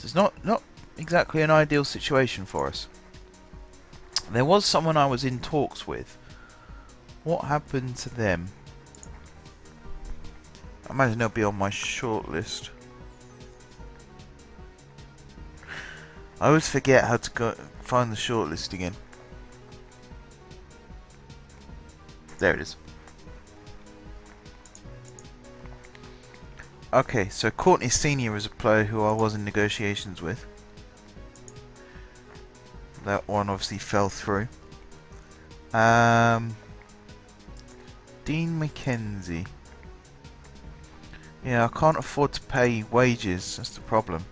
So it's not exactly an ideal situation for us. There was someone I was in talks with. What happened to them? I imagine they'll be on my shortlist. I always forget how to go find the shortlist again. There it is. Okay, so Courtney Senior is a player who I was in negotiations with. That one obviously fell through. Dean McKenzie. Yeah, I can't afford to pay wages. That's the problem.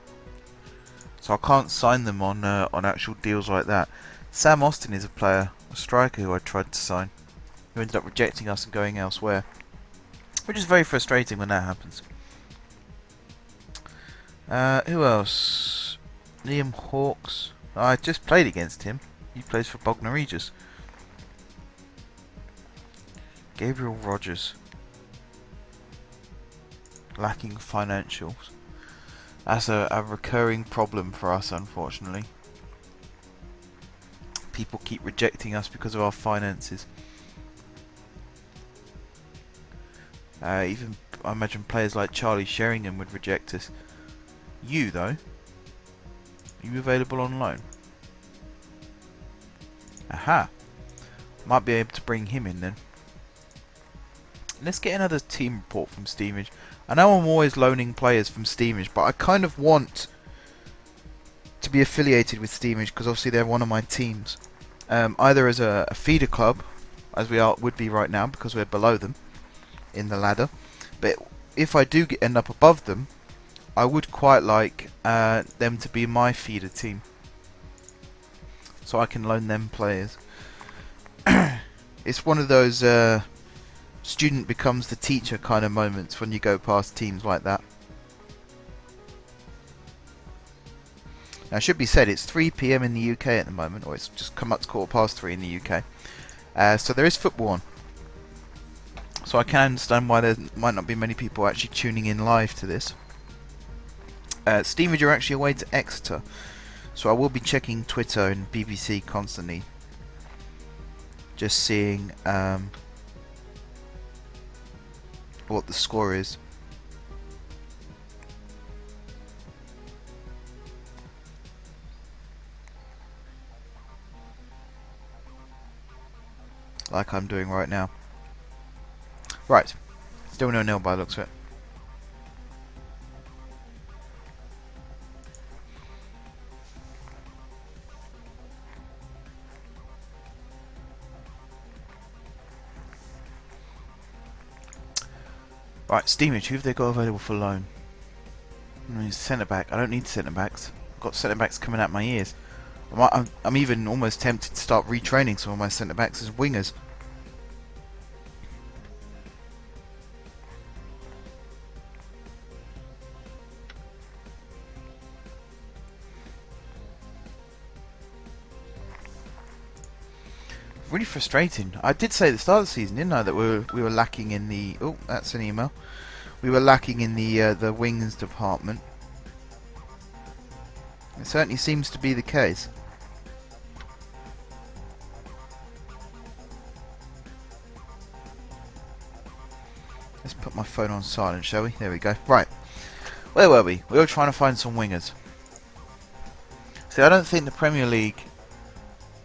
So I can't sign them on actual deals like that. Sam Austin is a player, a striker who I tried to sign, who ended up rejecting us and going elsewhere, which is very frustrating when that happens. Who else? Liam Hawks. I just played against him. He plays for Bognor Regis. Gabriel Rogers. Lacking financials. That's a recurring problem for us, unfortunately. People keep rejecting us because of our finances. Even, I imagine, players like Charlie Sheringham would reject us. You, though? Are you available on loan? Aha! Might be able to bring him in then. Let's get another team report from Steamage. I know I'm always loaning players from Steamage, but I kind of want to be affiliated with Steamage because obviously they're one of my teams. Either as a feeder club, as we would be right now because we're below them in the ladder. But if I do end up above them, I would quite like them to be my feeder team, so I can loan them players. It's one of those student becomes the teacher kind of moments when you go past teams like that. Now, it should be said, it's 3 PM in the UK at the moment, or it's just come up to 3:15 in the UK. So there is football on. So I can understand why there might not be many people actually tuning in live to this. Steamage are actually away to Exeter, so I will be checking Twitter and BBC constantly, just seeing what the score is. Like I'm doing right now. Right, still no nil by the looks of it. Right, Steamage, who have they got available for loan? Centre back. I don't need centre backs. I've got centre backs coming out my ears. I'm even almost tempted to start retraining some of my centre backs as wingers. Really frustrating. I did say at the start of the season, didn't I, that we were lacking in the... Oh, that's an email. We were lacking in the wings department. It certainly seems to be the case. Let's put my phone on silent, shall we? There we go. Right. Where were we? We were trying to find some wingers. See, I don't think the Premier League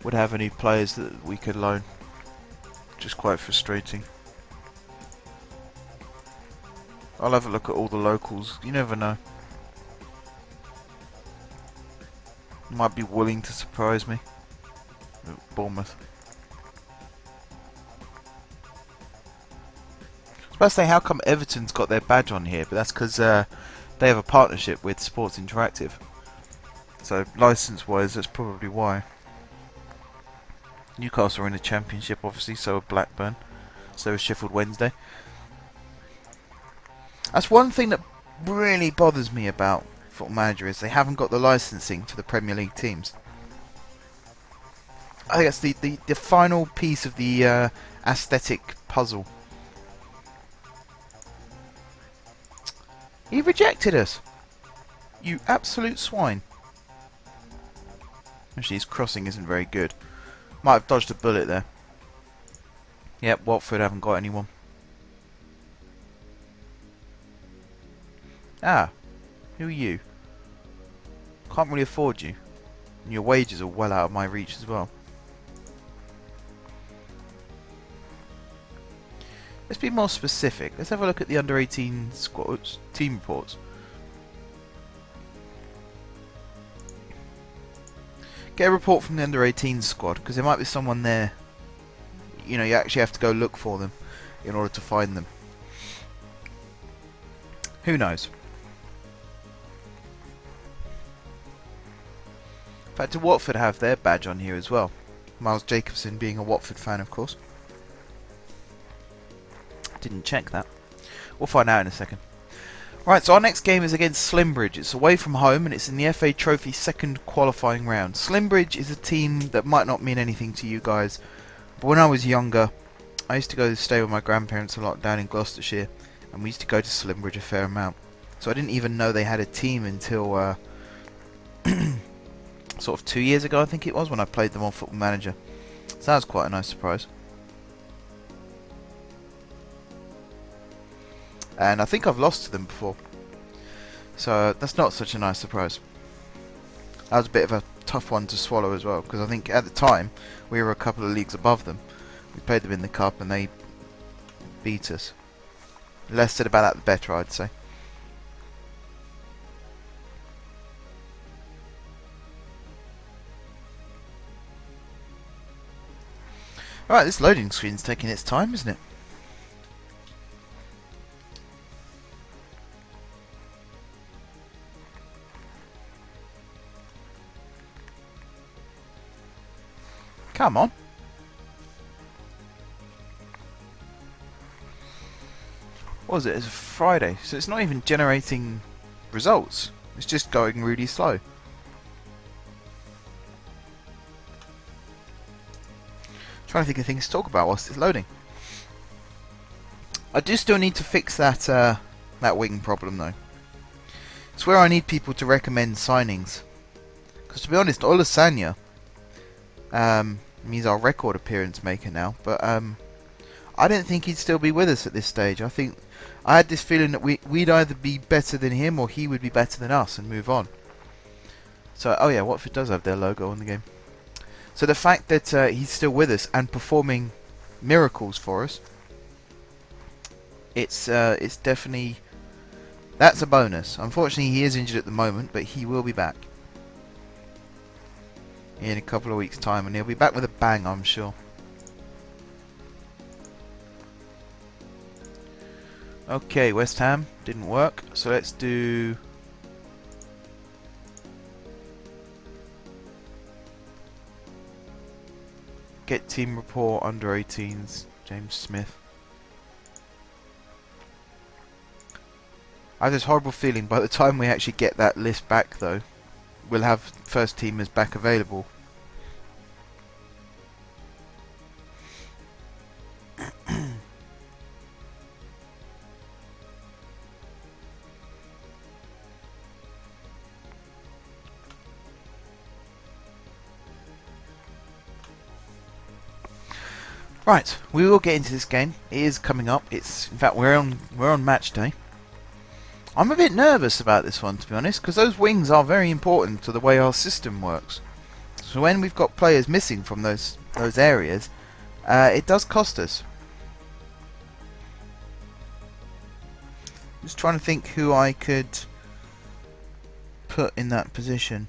would have any players that we could loan. Just quite frustrating. I'll have a look at all the locals. You never know. Might be willing to surprise me. Bournemouth. I was about to say, how come Everton's got their badge on here? But that's because they have a partnership with Sports Interactive. So license-wise, that's probably why. Newcastle are in the Championship, obviously, so are Blackburn. So is Sheffield Wednesday. That's one thing that really bothers me about Football Manager, is they haven't got the licensing for the Premier League teams. I think that's the final piece of the aesthetic puzzle. He rejected us. You absolute swine. Actually, his crossing isn't very good. Might have dodged a bullet there. Yep, Watford haven't got anyone. Ah, who are you? Can't really afford you. And your wages are well out of my reach as well. Let's be more specific. Let's have a look at the under-18 squads team reports. Get a report from the under-18 squad, because there might be someone there. You know, you actually have to go look for them in order to find them. Who knows? In fact, do Watford have their badge on here as well? Miles Jacobson being a Watford fan, of course. Didn't check that. We'll find out in a second. Right, so our next game is against Slimbridge. It's away from home and it's in the FA Trophy second qualifying round. Slimbridge is a team that might not mean anything to you guys, but when I was younger, I used to go to stay with my grandparents a lot down in Gloucestershire, and we used to go to Slimbridge a fair amount. So I didn't even know they had a team until sort of 2 years ago, I think it was, when I played them on Football Manager. So that was quite a nice surprise. And I think I've lost to them before. So that's not such a nice surprise. That was a bit of a tough one to swallow as well, because I think at the time we were a couple of leagues above them. We played them in the cup and they beat us. Less said about that the better, I'd say. Alright, this loading screen's taking its time, isn't it? Come on. What was it? It's a Friday, so it's not even generating results. It's just going really slow. Trying to think of things to talk about whilst it's loading. I do still need to fix that that wing problem though. It's where I need people to recommend signings. Because to be honest, Olasanya he's our record appearance maker now, but I didn't think he'd still be with us at this stage. I had this feeling that we'd either be better than him or he would be better than us and move on. So, oh yeah, Watford does have their logo on the game. So the fact that he's still with us and performing miracles for us, it's definitely, that's a bonus. Unfortunately, he is injured at the moment, but he will be back in a couple of weeks' time, and he'll be back with a bang, I'm sure. Okay, West Ham didn't work, so let's do get team report under 18s, James Smith. I have this horrible feeling by the time we actually get that list back though, we'll have first teamers back available. Right, we will get into this game. It is coming up. It's, in fact, we're on match day. I'm a bit nervous about this one, to be honest, because those wings are very important to the way our system works. So when we've got players missing from those areas, it does cost us. Just trying to think who I could put in that position.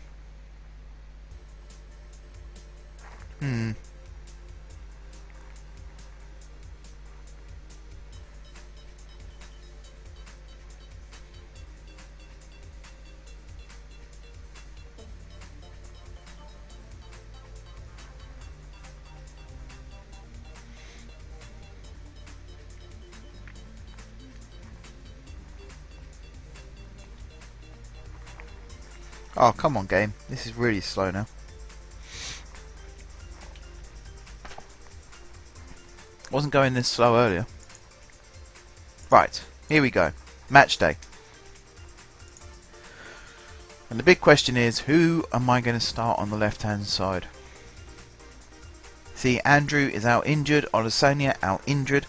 Oh, come on, game. This is really slow now. Wasn't going this slow earlier. Right, here we go. Match day. And the big question is, who am I going to start on the left hand side? See, Andrew is out injured, Olasania out injured.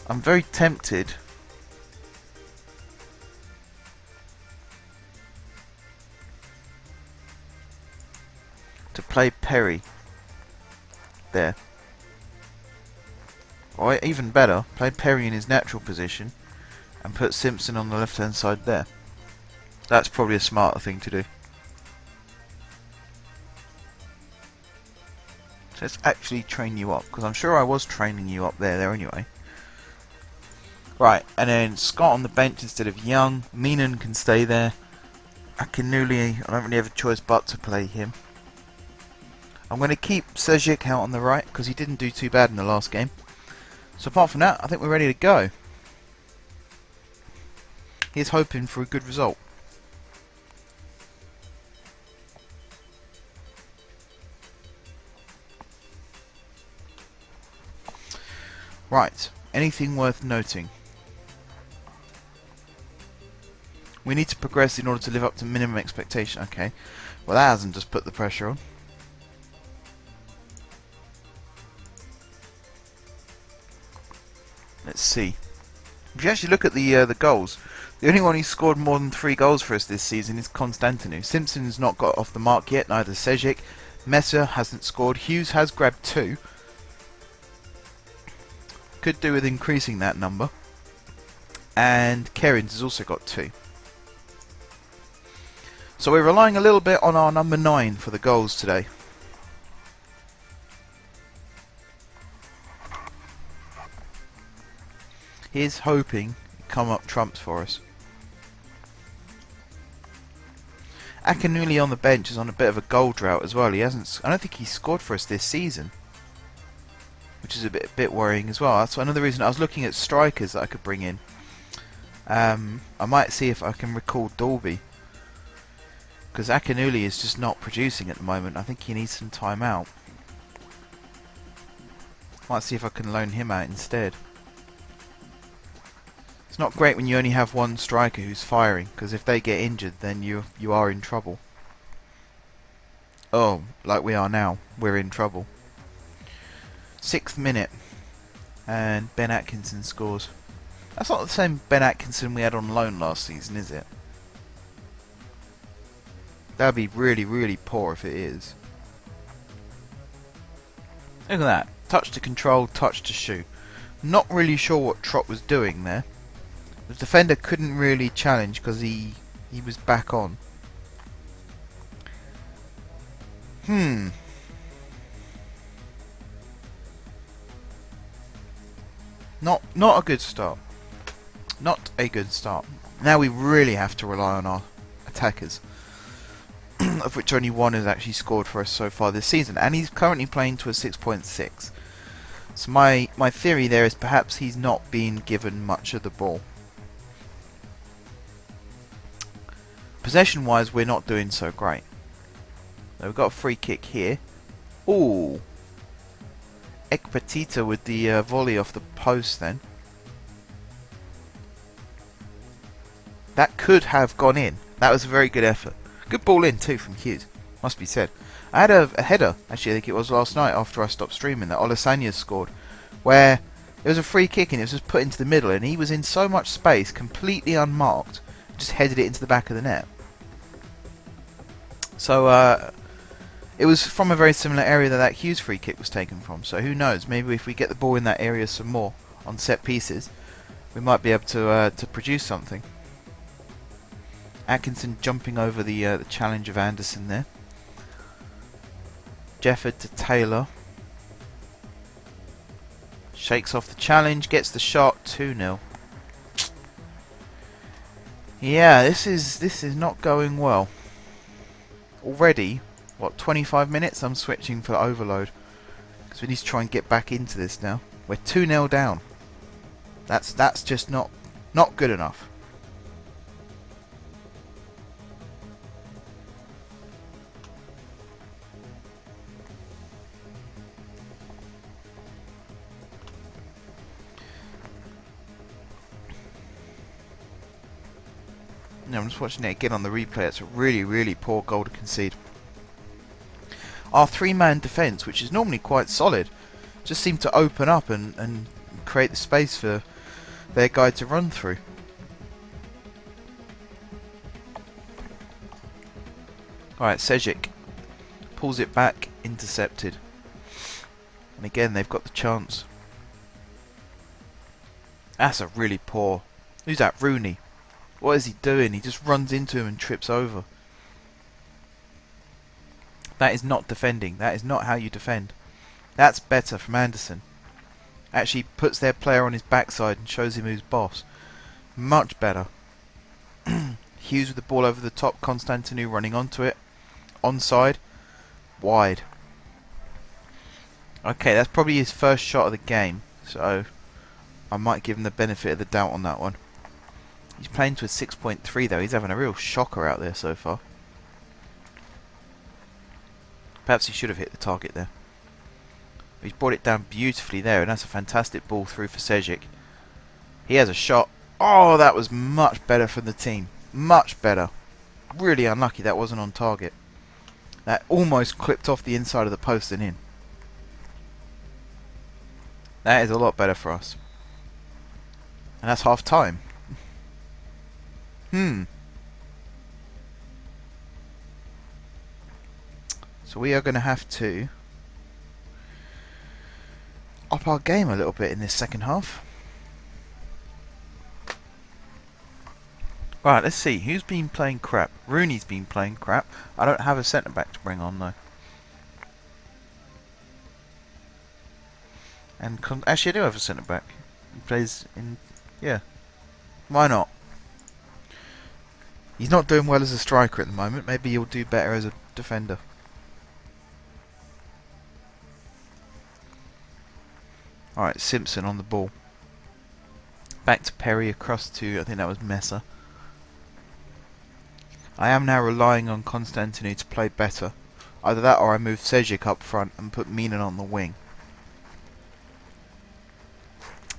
I'm very tempted to play Perry there. Or even better, play Perry in his natural position and put Simpson on the left hand side there. That's probably a smarter thing to do. So let's actually train you up, because I'm sure I was training you up there anyway. Right, and then Scott on the bench instead of Young. Meenan can stay there. Akinuli, I don't really have a choice but to play him. I'm going to keep Sejic out on the right, because he didn't do too bad in the last game. So apart from that, I think we're ready to go. He's hoping for a good result. Right, anything worth noting? We need to progress in order to live up to minimum expectation. Okay, well that hasn't just put the pressure on. Let's see. If you actually look at the goals, the only one who's scored more than 3 goals for us this season is Constantinu. Simpson's not got off the mark yet, neither Sejic. Messer hasn't scored. Hughes has grabbed 2. Could do with increasing that number. And Kerins has also got 2. So we're relying a little bit on our number 9 for the goals today. Here's hoping it come up trumps for us. Akinuli on the bench is on a bit of a goal drought as well. He hasn't. I don't think he's scored for us this season, which is a bit worrying as well. That's another reason I was looking at strikers that I could bring in. I might see if I can recall Dolby, because Akinuli is just not producing at the moment. I think he needs some time out. Might see if I can loan him out instead. It's not great when you only have one striker who's firing, because if they get injured, then you are in trouble. Oh, like we are now, we're in trouble. 6th minute, and Ben Atkinson scores. That's not the same Ben Atkinson we had on loan last season, is it? That'd be really, really poor if it is. Look at that. Touch to control, touch to shoot. Not really sure what Trott was doing there. The defender couldn't really challenge because he was back on. Not a good start. Not a good start. Now we really have to rely on our attackers, of which only one has actually scored for us so far this season, and he's currently playing to a 6.6. So my theory there is perhaps he's not being given much of the ball. Possession wise, we're not doing so great. So we've got a free kick here. Ooh, Ekpatita with the volley off the post then. That could have gone in. That was a very good effort. Good ball in too from Hughes, must be said. I had a header, actually I think it was last night after I stopped streaming, that Olasanya scored, where it was a free kick and it was just put into the middle and he was in so much space, completely unmarked, just headed it into the back of the net. So it was from a very similar area that Hughes free kick was taken from, so who knows, maybe if we get the ball in that area some more on set pieces, we might be able to produce something. Atkinson jumping over the challenge of Anderson there. Jefford to Taylor. Shakes off the challenge, gets the shot, 2-0. Yeah, this is not going well. Already, what, 25 minutes? I'm switching for overload, because we need to try and get back into this now. We're 2-0 down. That's just not good enough. I'm just watching it again on the replay. It's a really, really poor goal to concede. Our three-man defence, which is normally quite solid, just seemed to open up and create the space for their guy to run through. Alright, Sejic pulls it back, intercepted. And again, they've got the chance. That's a really poor... Who's that? Rooney. What is he doing? He just runs into him and trips over. That is not defending. That is not how you defend. That's better from Anderson. Actually puts their player on his backside and shows him who's boss. Much better. Hughes with the ball over the top. Constantinou running onto it. Onside. Wide. Okay, that's probably his first shot of the game. So I might give him the benefit of the doubt on that one. He's playing to a 6.3 though. He's having a real shocker out there so far. Perhaps he should have hit the target there. He's brought it down beautifully there, and that's a fantastic ball through for Sejic. He has a shot. Oh, that was much better for the team. Much better. Really unlucky that wasn't on target. That almost clipped off the inside of the post and in. That is a lot better for us. And that's half time. So we are going to have to up our game a little bit in this second half. Right, let's see. Who's been playing crap? Rooney's been playing crap. I don't have a centre-back to bring on, though. And actually, I do have a centre-back. He plays in... Yeah. Why not? He's not doing well as a striker at the moment. Maybe he'll do better as a defender. Alright, Simpson on the ball. Back to Perry, across to, I think that was Messer. I am now relying on Constantinou to play better. Either that or I move Sejic up front and put Meenan on the wing.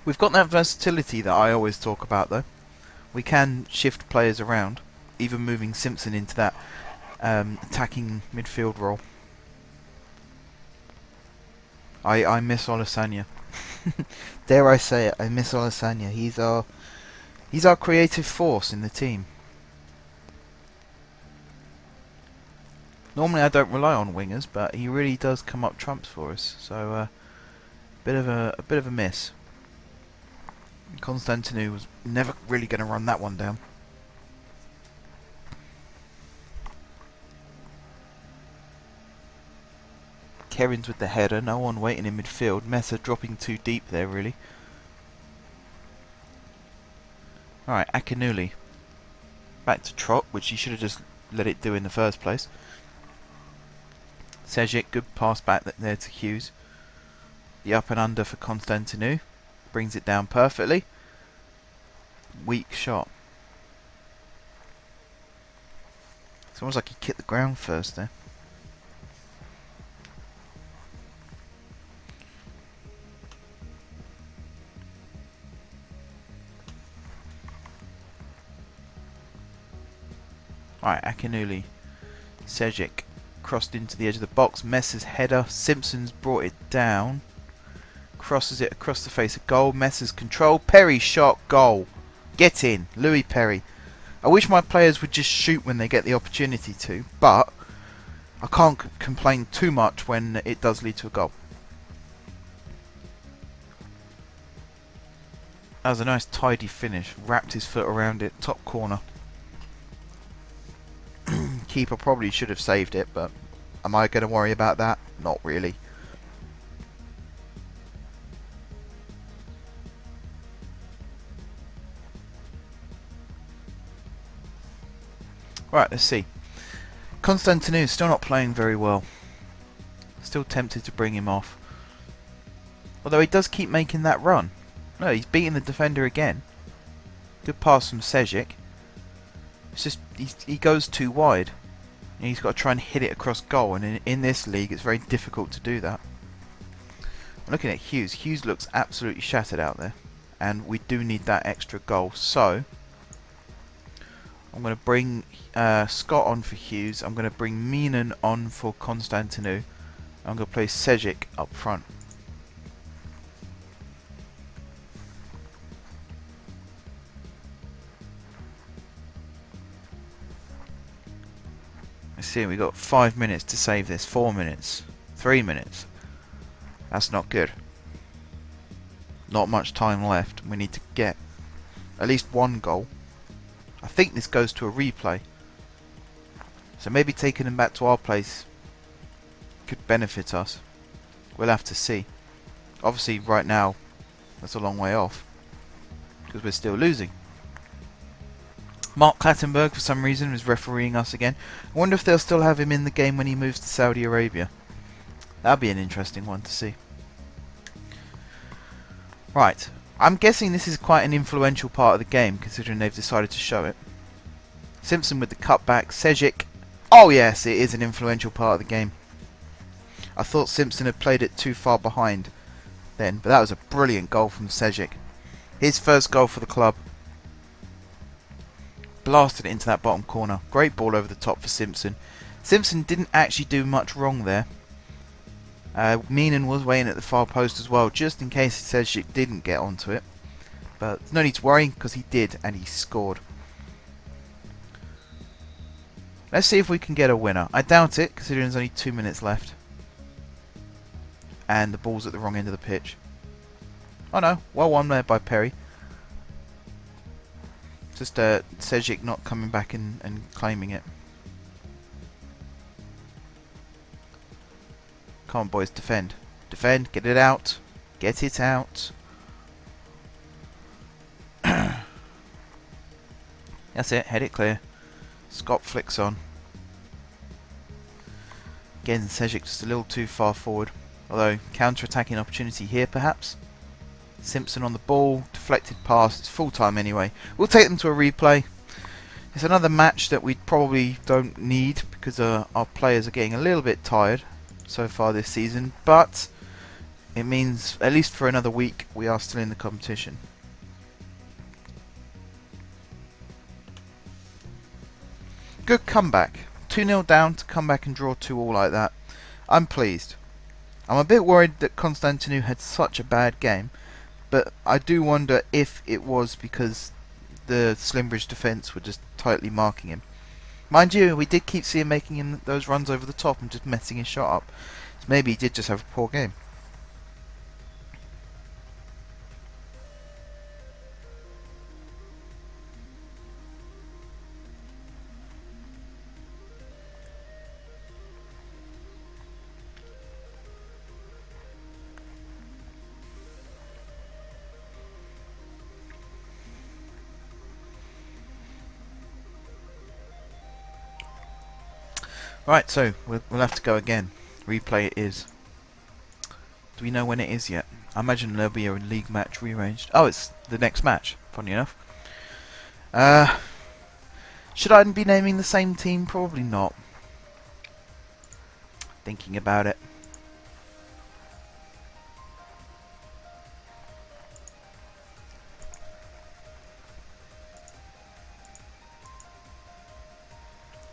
We've got that versatility that I always talk about though. We can shift players around, even moving Simpson into that attacking midfield role. I miss Olasanya. Dare I say it, I miss Olasanya. He's our creative force in the team. Normally I don't rely on wingers, but he really does come up trumps for us. So a bit of a miss. Constantinou was never really going to run that one down. Kerins with the header, no one waiting in midfield. Messer dropping too deep there, really. Alright, Akinuli. Back to Trot, which he should have just let it do in the first place. Sejic, good pass back there to Hughes. The up and under for Constantinou. Brings it down perfectly. Weak shot. It's almost like he kicked the ground first there. Alright, Akinuli. Sejic crossed into the edge of the box. Messer's header. Simpson's brought it down. Crosses it across the face of goal. Messer's control. Perry shot. Goal. Get in. Louis Perry. I wish my players would just shoot when they get the opportunity to, but I can't complain too much when it does lead to a goal. That was a nice tidy finish. Wrapped his foot around it. Top corner. Keeper probably should have saved it, but am I going to worry about that? Not really. Right, let's see. Constantinou still not playing very well. Still tempted to bring him off. Although he does keep making that run. No, he's beating the defender again. Good pass from Sejic. It's just he goes too wide. And he's got to try and hit it across goal, and in this league it's very difficult to do that. I'm looking at Hughes. Hughes looks absolutely shattered out there, and we do need that extra goal. So I'm going to bring Scott on for Hughes. I'm going to bring Meenan on for Constantinou. I'm going to play Sejic up front. Let's see, we've got 5 minutes to save this. 4 minutes. 3 minutes. That's not good. Not much time left. We need to get at least one goal. I think this goes to a replay. So maybe taking them back to our place could benefit us. We'll have to see. Obviously right now that's a long way off because we're still losing. Mark Clattenburg for some reason is refereeing us again. I wonder if they'll still have him in the game when he moves to Saudi Arabia. That'll be an interesting one to see. Right, I'm guessing this is quite an influential part of the game considering they've decided to show it. Simpson with the cutback, Sejic. Oh yes, it is an influential part of the game. I thought Simpson had played it too far behind then, but that was a brilliant goal from Sejic. His first goal for the club. Blasted it into that bottom corner. Great ball over the top for Simpson. Simpson didn't actually do much wrong there. Meenan was waiting at the far post as well, just in case Sejic didn't get onto it. But there's no need to worry, because he did, and he scored. Let's see if we can get a winner. I doubt it, considering there's only 2 minutes left. And the ball's at the wrong end of the pitch. Oh no, well won there by Perry. Just Sejic not coming back and claiming it. Come on boys, defend. Defend, get it out. Get it out. That's it, head it clear. Scott flicks on. Again, Sejic just a little too far forward. Although, counter-attacking opportunity here perhaps. Simpson on the ball, deflected pass, it's full time anyway. We'll take them to a replay. It's another match that we probably don't need because our players are getting a little bit tired so far this season, but it means at least for another week we are still in the competition. Good comeback. 2-0 down to come back and draw 2-2 like that. I'm pleased. I'm a bit worried that Constantinou had such a bad game, but I do wonder if it was because the Slimbridge defence were just tightly marking him. Mind you, we did keep seeing making him those runs over the top and just messing his shot up. So maybe he did just have a poor game. Right, so we'll have to go again. Replay it is. Do we know when it is yet? I imagine there'll be a league match rearranged. Oh, it's the next match, funny enough. Should I be naming the same team? Probably not. Thinking about it.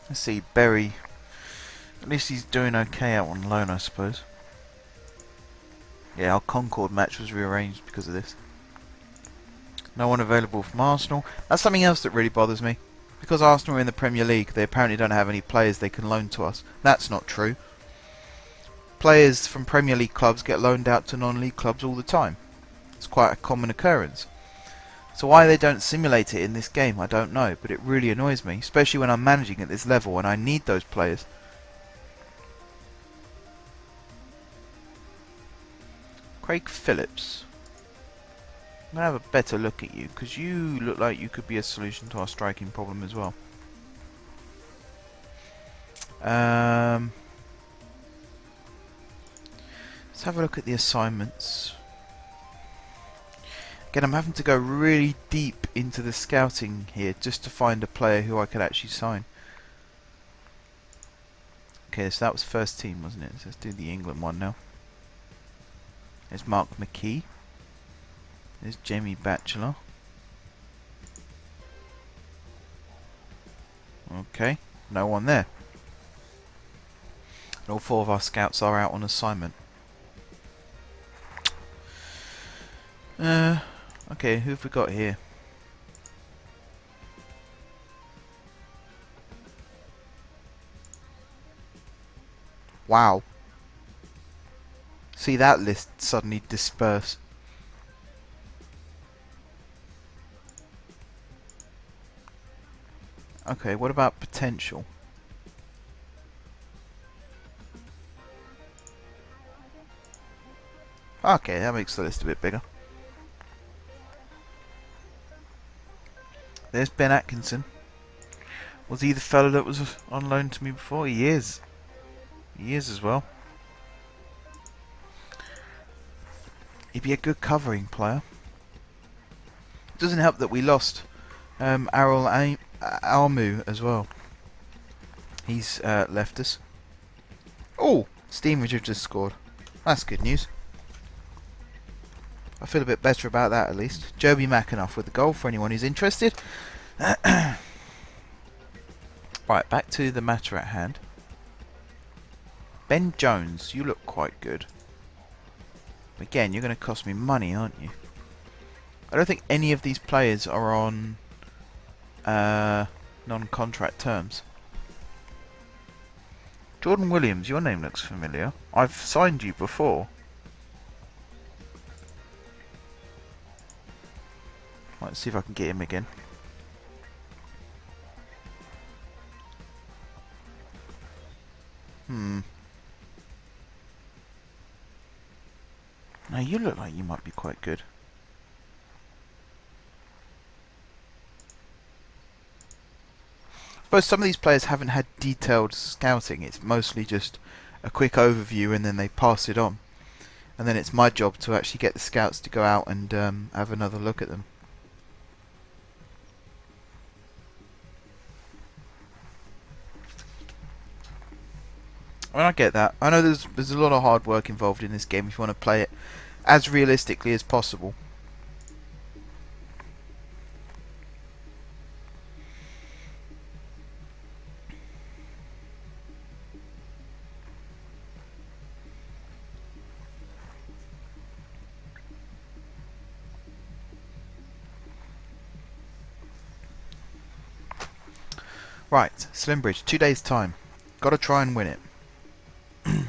Let's see, Berry. At least he's doing okay out on loan, I suppose. Yeah, our Concord match was rearranged because of this. No one available from Arsenal. That's something else that really bothers me. Because Arsenal are in the Premier League, they apparently don't have any players they can loan to us. That's not true. Players from Premier League clubs get loaned out to non-league clubs all the time. It's quite a common occurrence. So why they don't simulate it in this game, I don't know. But it really annoys me, especially when I'm managing at this level and I need those players. Craig Phillips. I'm going to have a better look at you, because you look like you could be a solution to our striking problem as well. Let's have a look at the assignments. Again, I'm having to go really deep into the scouting here just to find a player who I could actually sign. Okay, so that was first team, wasn't it? So let's do the England one now. There's Mark McKee. There's Jamie Batchelor. Okay, no one there. And all 4 of our scouts are out on assignment. Okay, who have we got here? Wow. See that list suddenly disperse. Okay, what about potential? Okay, that makes the list a bit bigger. There's Ben Atkinson. Was he the fellow that was on loan to me before? He is. He is as well. He'd be a good covering player. It doesn't help that we lost Arul Almu as well. He's left us. Oh, Steamage have just scored. That's good news. I feel a bit better about that at least. Joby McAnuff with the goal for anyone who's interested. Right, back to the matter at hand. Ben Jones, you look quite good. Again, you're going to cost me money, aren't you? I don't think any of these players are on non-contract terms. Jordan Williams, your name looks familiar. I've signed you before. Let's see if I can get him again. Now you look like you might be quite good. I suppose some of these players haven't had detailed scouting. It's mostly just a quick overview and then they pass it on. And then it's my job to actually get the scouts to go out and have another look at them. I mean, I get that. I know there's a lot of hard work involved in this game if you want to play it as realistically as possible. Right, Slimbridge, 2 days time. Gotta try and win it. Let's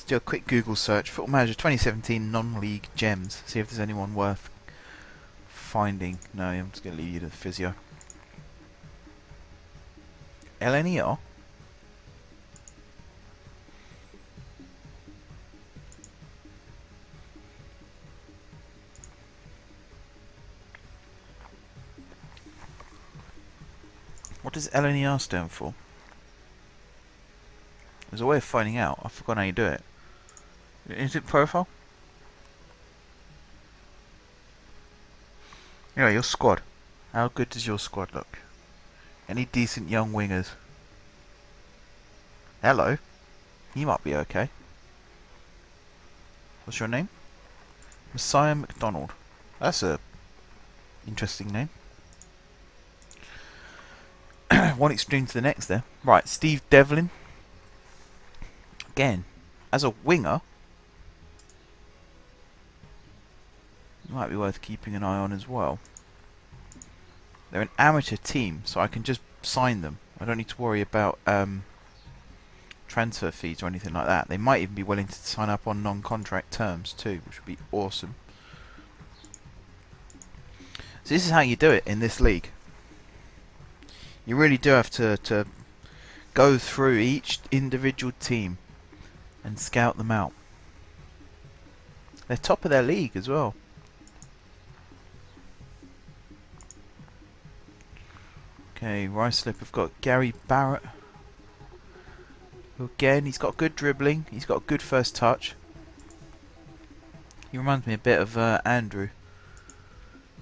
do a quick Google search. Football Manager 2017 non-league gems. See if there's anyone worth finding. No, I'm just going to leave you to the physio. LNER? What does LNER stand for? There's a way of finding out. I've forgotten how you do it. Is it profile? Anyway, your squad. How good does your squad look? Any decent young wingers? Hello. You might be okay. What's your name? Messiah McDonald. That's a interesting name. One extreme to the next there. Right, Steve Devlin. Again, as a winger, might be worth keeping an eye on as well. They're an amateur team, so I can just sign them. I don't need to worry about transfer fees or anything like that. They might even be willing to sign up on non-contract terms too, which would be awesome. So this is how you do it in this league. You really do have to go through each individual team and scout them out. They're top of their league as well. Okay, Ruislip have got Gary Barrett. Again, he's got good dribbling. He's got a good first touch. He reminds me a bit of Andrew.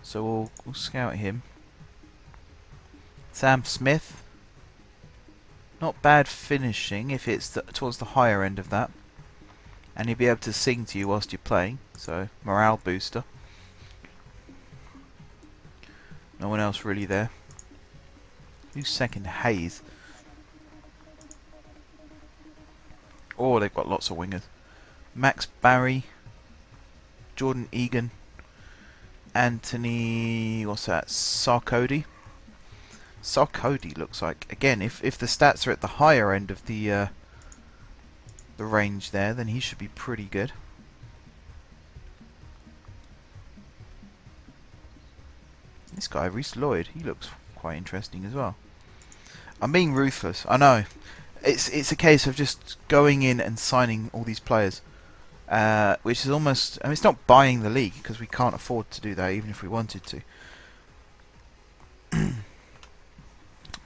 So we'll scout him. Sam Smith. Not bad finishing if it's towards the higher end of that. And he'll be able to sing to you whilst you're playing, so morale booster. No one else really there. Who's second? Hayes. Oh, they've got lots of wingers. Max Barry, Jordan Egan, Anthony, what's that? Sarkodie. Sarkodie looks like, again, if the stats are at the higher end of the range there, then he should be pretty good. This guy, Reese Lloyd, he looks quite interesting as well. I'm being ruthless, I know. It's a case of just going in and signing all these players, which is almost, I mean, it's not buying the league because we can't afford to do that even if we wanted to.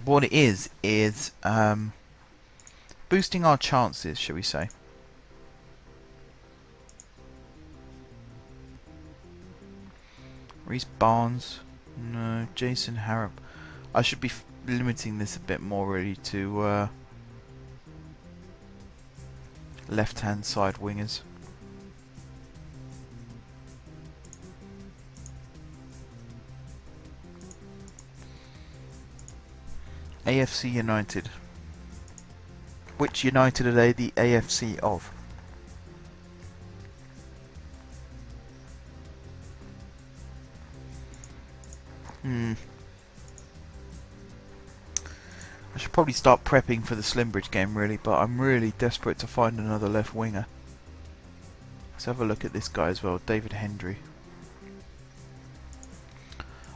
What it is boosting our chances, shall we say. Reese Barnes, no, Jason Harrop. I should be limiting this a bit more really to left-hand side wingers. AFC United. Which United are they the AFC of? I should probably start prepping for the Slimbridge game really, but I'm really desperate to find another left winger. Let's have a look at this guy as well, David Hendry.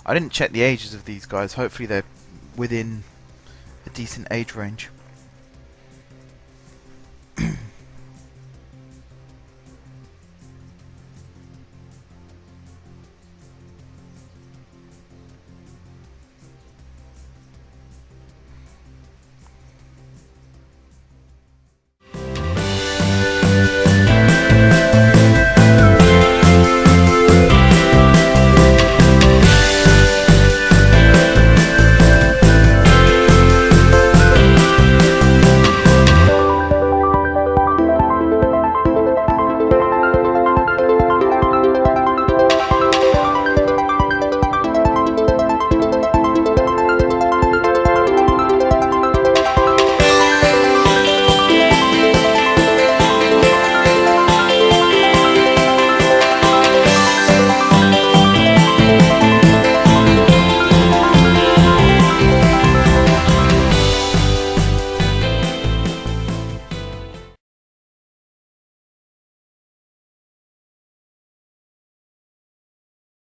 I didn't check the ages of these guys, hopefully they're within a decent age range.